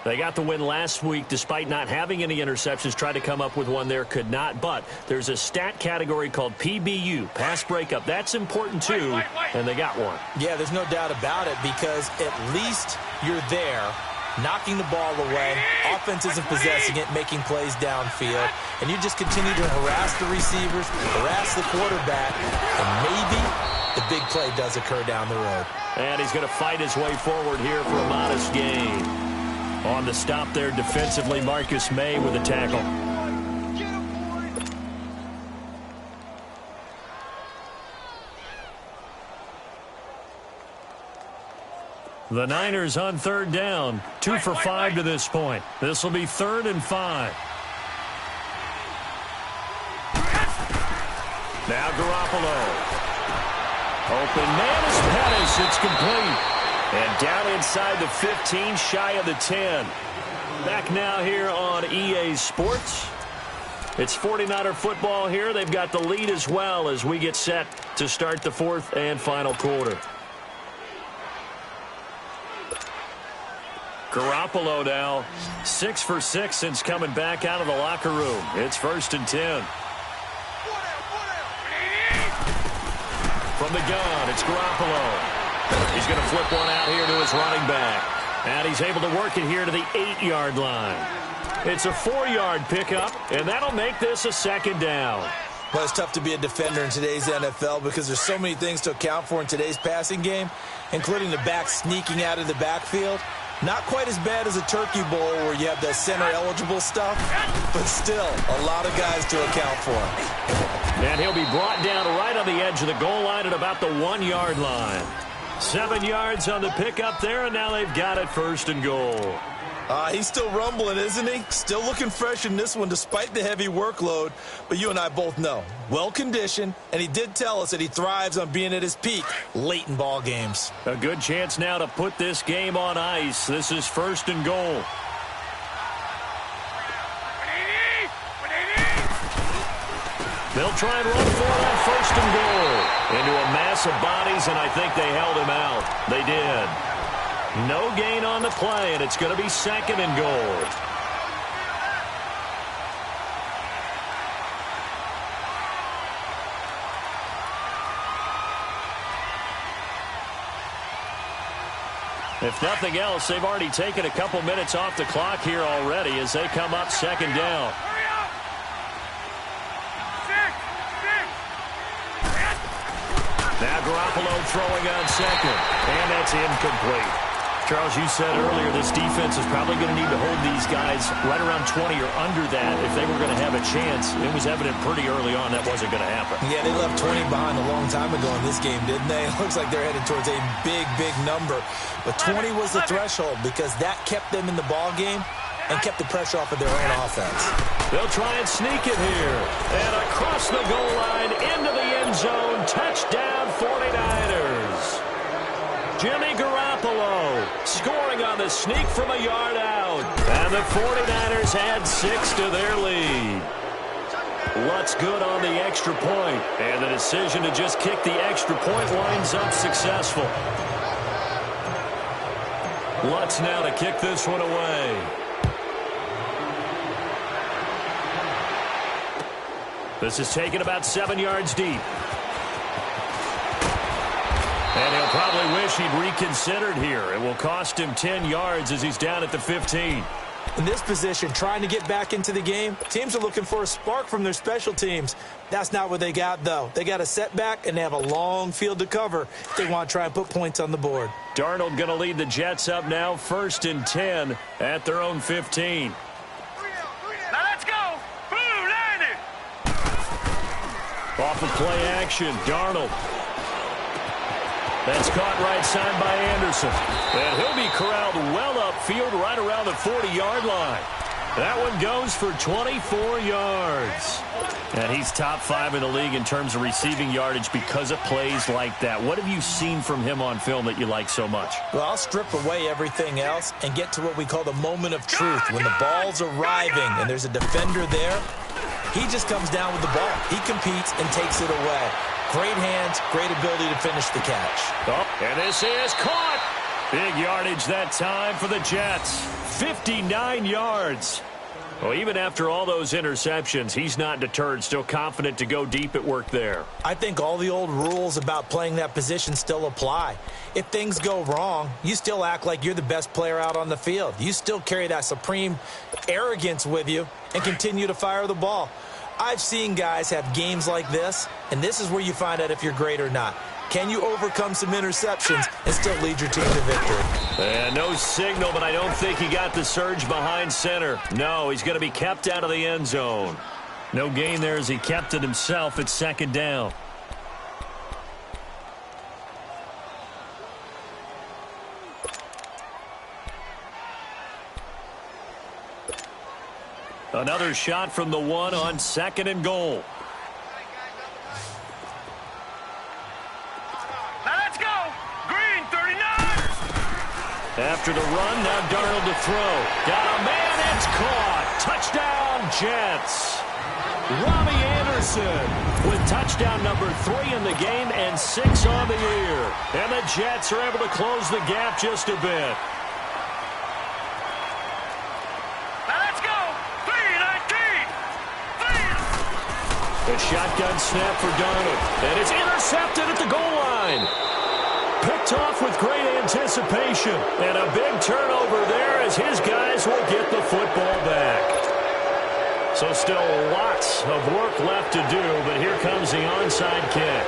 They got the win last week despite not having any interceptions. Tried to come up with one there, could not. But there's a stat category called PBU, pass breakup. That's important too, and they got one. Yeah, there's no doubt about it because at least you're there, knocking the ball away, offense isn't possessing it, making plays downfield, and you just continue to harass the receivers, harass the quarterback, and maybe the big play does occur down the road. And he's going to fight his way forward here for a modest gain. On the stop there defensively, Marcus May with a tackle. The Niners on third down, 2 for 5 to this point. This will be 3rd and 5. Now Garoppolo. Open man is Pettis. It's complete. And down inside the 15, shy of the 10. Back now here on EA Sports. It's 49er football here. They've got the lead as well as we get set to start the 4th and final quarter. Garoppolo now 6 for 6 since coming back out of the locker room. It's 1st and 10. From the gun, it's Garoppolo. He's going to flip one out here to his running back. And he's able to work it here to the 8-yard line. It's a 4-yard pickup, and that'll make this a second down. Well, it's tough to be a defender in today's NFL because there's so many things to account for in today's passing game, including the back sneaking out of the backfield. Not quite as bad as a Turkey Bowl where you have the center-eligible stuff, but still a lot of guys to account for. And he'll be brought down right on the edge of the goal line at about the 1-yard line. 7 yards on the pickup there, and now they've got it 1st and goal. He's still rumbling, isn't he? Still looking fresh in this one despite the heavy workload. But you and I both know, well-conditioned, and he did tell us that he thrives on being at his peak late in ball games. A good chance now to put this game on ice. This is 1st and goal. They'll try and run for it on 1st and goal. Into a mass of bodies, and I think they held him out. They did. No gain on the play, and it's going to be 2nd and goal. If nothing else, they've already taken a couple minutes off the clock here already as they come up 2nd down. Now Garoppolo throwing on 2nd, and that's incomplete. Charles, you said earlier this defense is probably going to need to hold these guys right around 20 or under that if they were going to have a chance. It was evident pretty early on that wasn't going to happen. Yeah, they left 20 behind a long time ago in this game, didn't they? It looks like they're headed towards a big, big number. But 20 was the threshold because that kept them in the ball game and kept the pressure off of their own offense. They'll try and sneak it here. And across the goal line, into the end zone, touchdown 49ers. Jimmy Garoppolo scoring on the sneak from a yard out. And the 49ers add 6 to their lead. Lutz good on the extra point. And the decision to just kick the extra point winds up successful. Lutz now to kick this one away. This is taken about 7 yards deep. And he'll probably wish he'd reconsidered here. It will cost him 10 yards as he's down at the 15. In this position, trying to get back into the game, teams are looking for a spark from their special teams. That's not what they got, though. They got a setback, and they have a long field to cover if they want to try and put points on the board. Darnold going to lead the Jets up now, 1st and 10 at their own 15. Now let's go. Blue landed. Off of play action, Darnold. That's caught right side by Anderson. And he'll be corralled well upfield right around the 40-yard line. That one goes for 24 yards. And he's top 5 in the league in terms of receiving yardage because of plays like that. What have you seen from him on film that you like so much? Well, I'll strip away everything else and get to what we call the moment of truth. When the ball's arriving and there's a defender there, he just comes down with the ball. He competes and takes it away. Great hands, great ability to finish the catch. Oh, and this is caught. Big yardage that time for the Jets. 59 yards. Well, even after all those interceptions, he's not deterred, still confident to go deep at work there. I think all the old rules about playing that position still apply. If things go wrong, you still act like you're the best player out on the field. You still carry that supreme arrogance with you and continue to fire the ball. I've seen guys have games like this, and this is where you find out if you're great or not. Can you overcome some interceptions and still lead your team to victory? And no signal, but I don't think he got the surge behind center. No, he's going to be kept out of the end zone. No gain there as he kept it himself at 2nd down. Another shot from the 1 on 2nd and goal. After the run, now Darnold to throw. Got a man, it's caught. Touchdown, Jets. Robbie Anderson with touchdown number 3 in the game and 6 on the year. And the Jets are able to close the gap just a bit. Let's go. 3-19. The shotgun snap for Darnold. And it's intercepted at the goal line. Picked off with great anticipation. And a big turnover there as his guys will get the football back. So still lots of work left to do, but here comes the onside kick.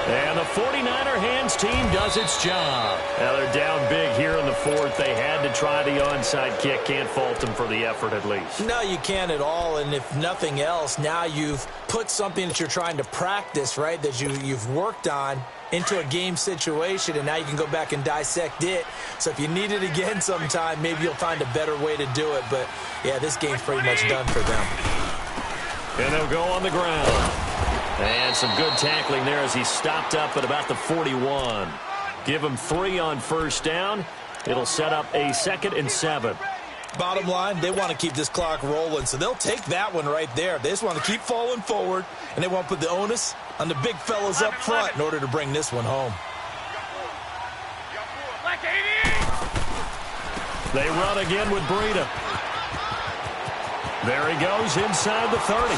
And the 49er hands team does its job. Now they're down big here in the 4th. They had to try the onside kick. Can't fault them for the effort at least. No, you can't at all. And if nothing else, now you've put something that you're trying to practice, right, that you've worked on into a game situation, and now you can go back and dissect it. So if you need it again sometime, maybe you'll find a better way to do it. But, yeah, this game's pretty much done for them. And they'll go on the ground. And some good tackling there as he stopped up at about the 41. Give him 3 on 1st down. It'll set up a 2nd and 7. Bottom line, they want to keep this clock rolling, so they'll take that one right there. They just want to keep falling forward, and they want to put the onus on the big fellas up front in order to bring this one home. They run again with Breida. There he goes inside the 30.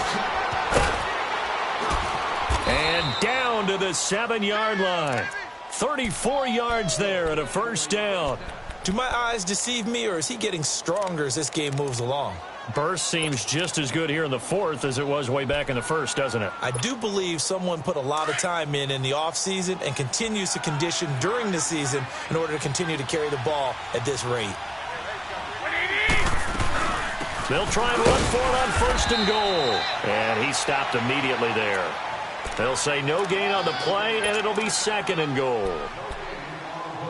And down to the 7-yard line. 34 yards there and a 1st down. Do my eyes deceive me, or is he getting stronger as this game moves along? Burst seems just as good here in the 4th as it was way back in the 1st, doesn't it? I do believe someone put a lot of time in the offseason and continues to condition during the season in order to continue to carry the ball at this rate. They'll try and run for it on 1st and goal. And he stopped immediately there. They'll say no gain on the play, and it'll be 2nd and goal.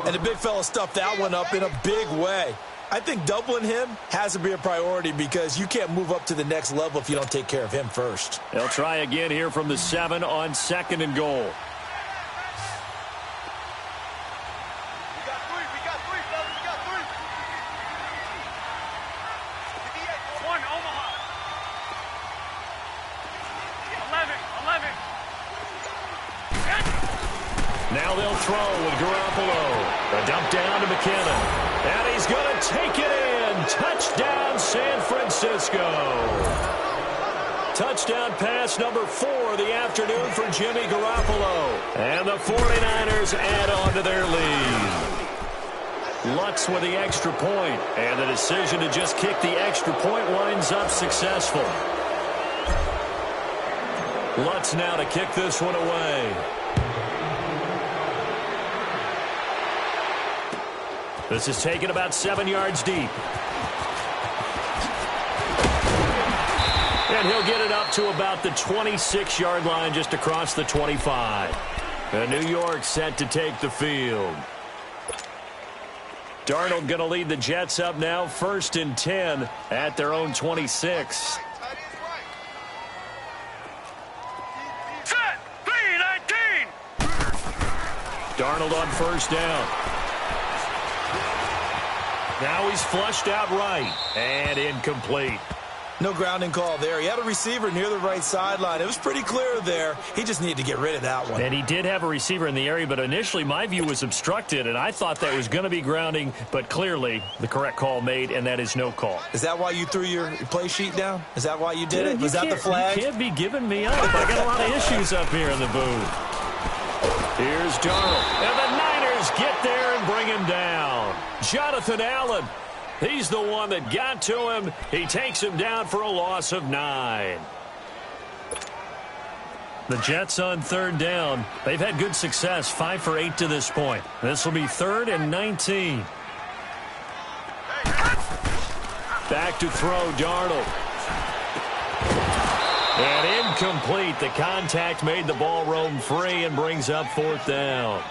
And the big fella stuffed that one up in a big way. I think doubling him has to be a priority because you can't move up to the next level if you don't take care of him first. They'll try again here from the 7 on 2nd and goal. Now they'll throw with Garoppolo. A dump down to McKinnon. And he's going to take it in. Touchdown, San Francisco. Touchdown pass number 4 of the afternoon for Jimmy Garoppolo. And the 49ers add on to their lead. Lutz with the extra point. And the decision to just kick the extra point winds up successful. Lutz now to kick this one away. This is taken about 7 yards deep. And he'll get it up to about the 26-yard line just across the 25. And New York set to take the field. Darnold going to lead the Jets up now, 1st and 10 at their own 26. Set, 3-19. Darnold on 1st down. Now he's flushed out right and incomplete. No grounding call there. He had a receiver near the right sideline. It was pretty clear there. He just needed to get rid of that one. And he did have a receiver in the area, but initially my view was obstructed, and I thought that was going to be grounding, but clearly the correct call made, and that is no call. Is that why you threw your play sheet down? Is that why you did it? Was that the flag? You can't be giving me up. I got a lot of issues up here in the booth. Here's Darnold. And the Niners get there and bring him down. Jonathan Allen. He's the one that got to him. He takes him down for a loss of 9. The Jets on 3rd down. They've had good success, 5 for 8 to this point. This will be 3rd and 19. Back to throw, Darnold. And incomplete. The contact made the ball roam free and brings up 4th down.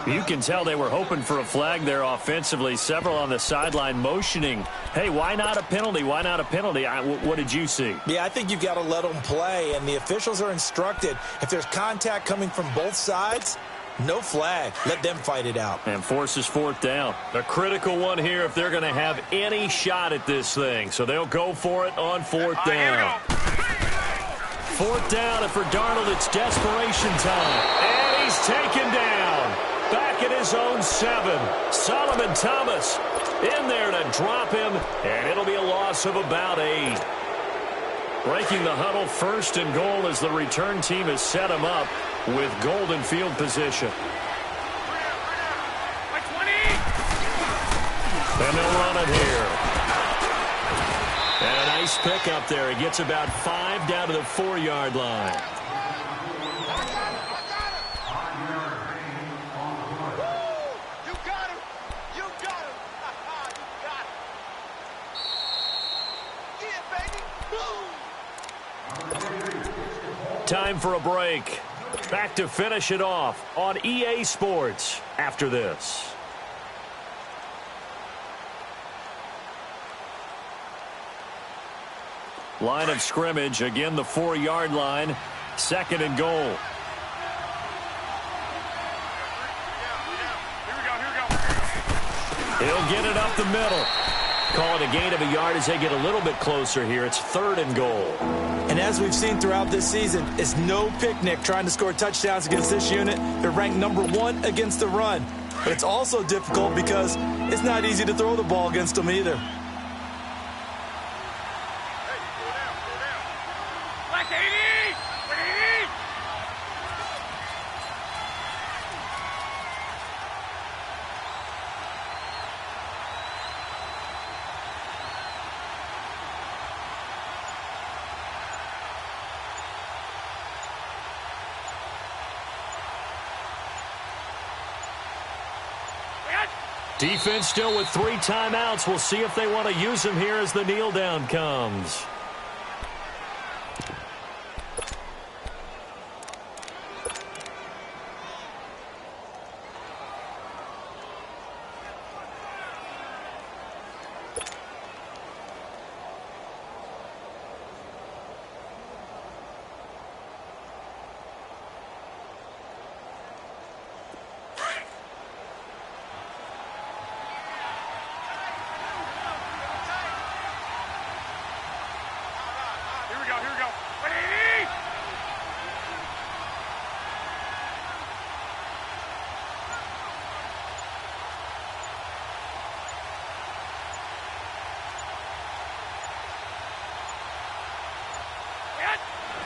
You can tell they were hoping for a flag there offensively. Several on the sideline motioning. Hey, why not a penalty? Why not a penalty? What did you see? Yeah, I think you've got to let them play, and the officials are instructed. If there's contact coming from both sides, no flag. Let them fight it out. And forces 4th down. A critical one here if they're going to have any shot at this thing. So they'll go for it on 4th down. 4th down, and for Darnold, it's desperation time. And he's taken down. Back at his own 7. Solomon Thomas in there to drop him, and it'll be a loss of about 8. Breaking the huddle, 1st and goal as the return team has set him up with golden field position. And they'll run it here. And a nice pickup there. He gets about 5 down to the 4-yard line. Time for a break. Back to finish it off on EA Sports after this. Line of scrimmage, again the 4-yard line, 2nd and goal. He'll get it up the middle. Call it a gain of a yard as they get a little bit closer here. It's 3rd and goal. And as we've seen throughout this season, it's no picnic trying to score touchdowns against this unit. They're ranked number 1 against the run. But it's also difficult because it's not easy to throw the ball against them either. Defense still with 3 timeouts. We'll see if they want to use them here as the kneel down comes.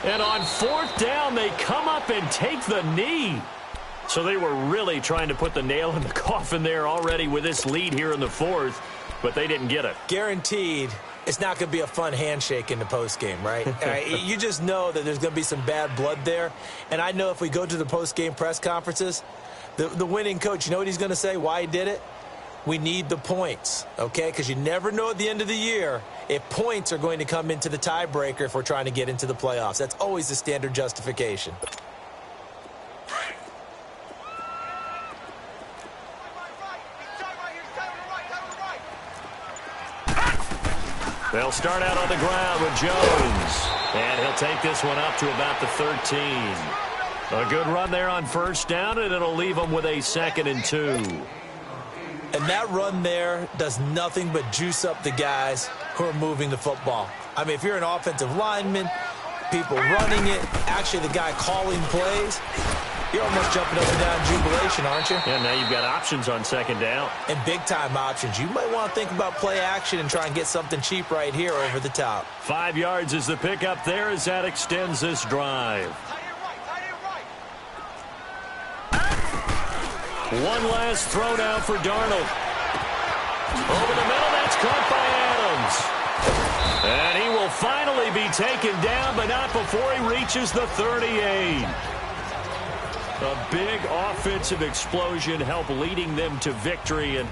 And on 4th down, they come up and take the knee. So they were really trying to put the nail in the coffin there already with this lead here in the 4th, but they didn't get it. Guaranteed it's not going to be a fun handshake in the postgame, right? You just know that there's going to be some bad blood there. And I know if we go to the postgame press conferences, the winning coach, you know what he's going to say, why he did it? We need the points, okay? Because you never know at the end of the year if points are going to come into the tiebreaker if we're trying to get into the playoffs. That's always the standard justification. They'll start out on the ground with Jones. And he'll take this one up to about the 13. A good run there on first down, and it'll leave them with a 2nd and 2. And that run there does nothing but juice up the guys who are moving the football. I mean, if you're an offensive lineman, people running it, actually the guy calling plays, you're almost jumping up and down in jubilation, aren't you? Yeah, now you've got options on 2nd down. And big-time options. You might want to think about play action and try and get something cheap right here over the top. 5 yards is the pickup there as that extends this drive. One last throw now for Darnold. Over the middle, that's caught by Adams. And he will finally be taken down, but not before he reaches the 38. A big offensive explosion helped leading them to victory. And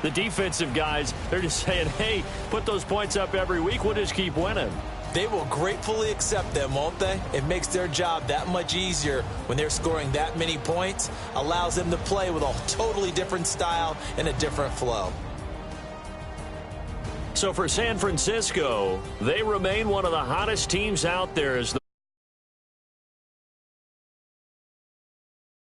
the defensive guys, they're just saying, hey, put those points up every week. We'll just keep winning. They will gratefully accept them, won't they? It makes their job that much easier when they're scoring that many points. Allows them to play with a totally different style and a different flow. So for San Francisco, they remain one of the hottest teams out there as the